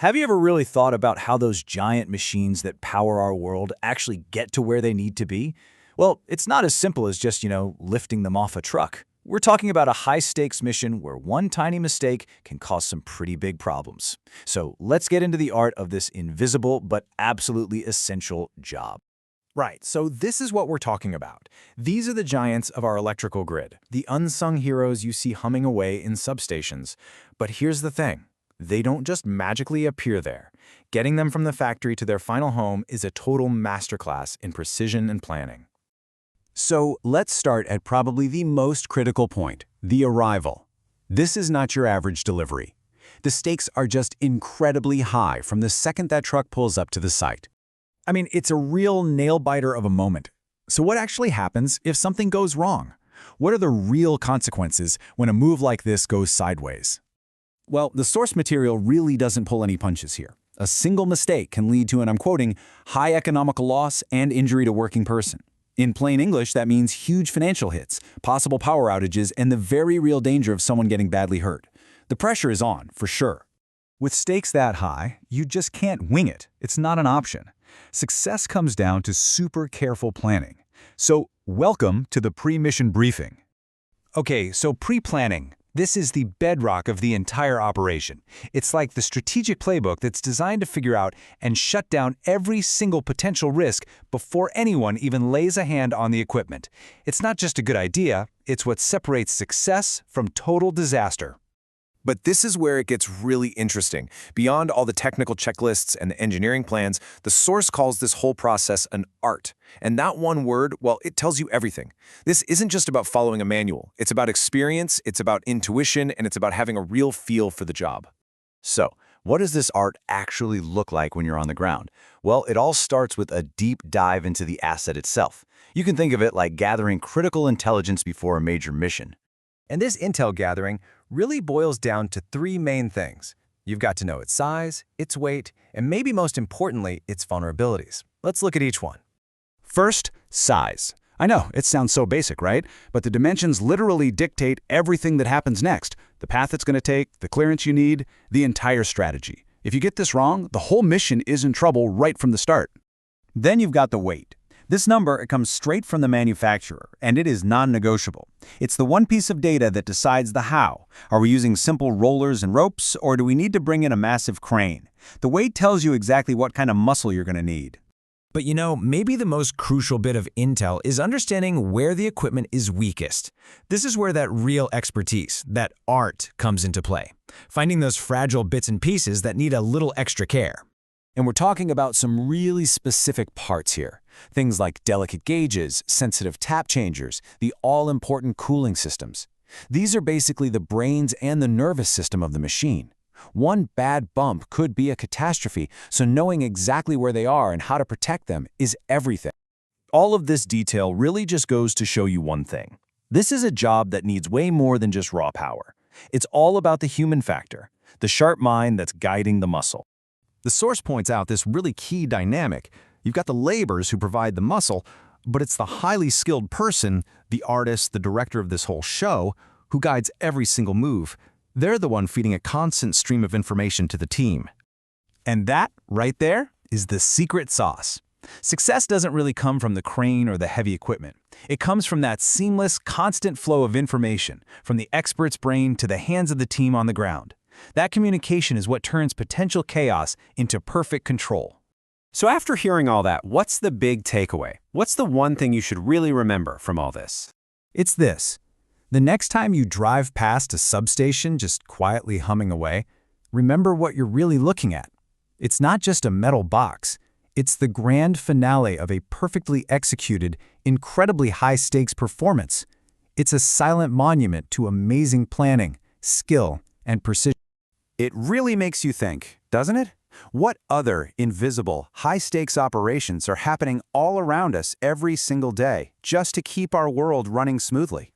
Have you ever really thought about how those giant machines that power our world actually get to where they need to be? Well, it's not as simple as just, lifting them off a truck. We're talking about a high-stakes mission where one tiny mistake can cause some pretty big problems. So let's get into the art of this invisible but absolutely essential job. Right, so this is what we're talking about. These are the giants of our electrical grid, the unsung heroes you see humming away in substations. But here's the thing. They don't just magically appear there. Getting them from the factory to their final home is a total masterclass in precision and planning. So let's start at probably the most critical point, the arrival. This is not your average delivery. The stakes are just incredibly high from the second that truck pulls up to the site. I mean, it's a real nail-biter of a moment. So what actually happens if something goes wrong? What are the real consequences when a move like this goes sideways? Well, the source material really doesn't pull any punches here. A single mistake can lead to, and I'm quoting, high economical loss and injury to working person. In plain English, that means huge financial hits, possible power outages, and the very real danger of someone getting badly hurt. The pressure is on, for sure. With stakes that high, you just can't wing it. It's not an option. Success comes down to super careful planning. So, welcome to the pre-mission briefing. Okay, so pre-planning. This is the bedrock of the entire operation. It's like the strategic playbook that's designed to figure out and shut down every single potential risk before anyone even lays a hand on the equipment. It's not just a good idea, it's what separates success from total disaster. But this is where it gets really interesting. Beyond all the technical checklists and the engineering plans, the source calls this whole process an art. And that one word, well, it tells you everything. This isn't just about following a manual. It's about experience, it's about intuition, and it's about having a real feel for the job. So, what does this art actually look like when you're on the ground? Well, it all starts with a deep dive into the asset itself. You can think of it like gathering critical intelligence before a major mission. And this intel gathering really boils down to three main things. You've got to know its size, its weight, and maybe most importantly, its vulnerabilities. Let's look at each one. First, size. I know, it sounds so basic, right? But the dimensions literally dictate everything that happens next. The path it's going to take, the clearance you need, the entire strategy. If you get this wrong, the whole mission is in trouble right from the start. Then you've got the weight. This number, it comes straight from the manufacturer, and it is non-negotiable. It's the one piece of data that decides the how. Are we using simple rollers and ropes, or do we need to bring in a massive crane? The weight tells you exactly what kind of muscle you're going to need. But maybe the most crucial bit of intel is understanding where the equipment is weakest. This is where that real expertise, that art, comes into play. Finding those fragile bits and pieces that need a little extra care. And we're talking about some really specific parts here. Things like delicate gauges, sensitive tap changers, the all-important cooling systems. These are basically the brains and the nervous system of the machine. One bad bump could be a catastrophe, so knowing exactly where they are and how to protect them is everything. All of this detail really just goes to show you one thing. This is a job that needs way more than just raw power. It's all about the human factor, the sharp mind that's guiding the muscle. The source points out this really key dynamic. You've got the laborers who provide the muscle, but it's the highly skilled person, the artist, the director of this whole show, who guides every single move. They're the one feeding a constant stream of information to the team. And that, right there, is the secret sauce. Success doesn't really come from the crane or the heavy equipment. It comes from that seamless, constant flow of information, from the expert's brain to the hands of the team on the ground. That communication is what turns potential chaos into perfect control. So after hearing all that, what's the big takeaway? What's the one thing you should really remember from all this? It's this. The next time you drive past a substation just quietly humming away, remember what you're really looking at. It's not just a metal box. It's the grand finale of a perfectly executed, incredibly high-stakes performance. It's a silent monument to amazing planning, skill, and precision. It really makes you think, doesn't it? What other invisible, high-stakes operations are happening all around us every single day just to keep our world running smoothly?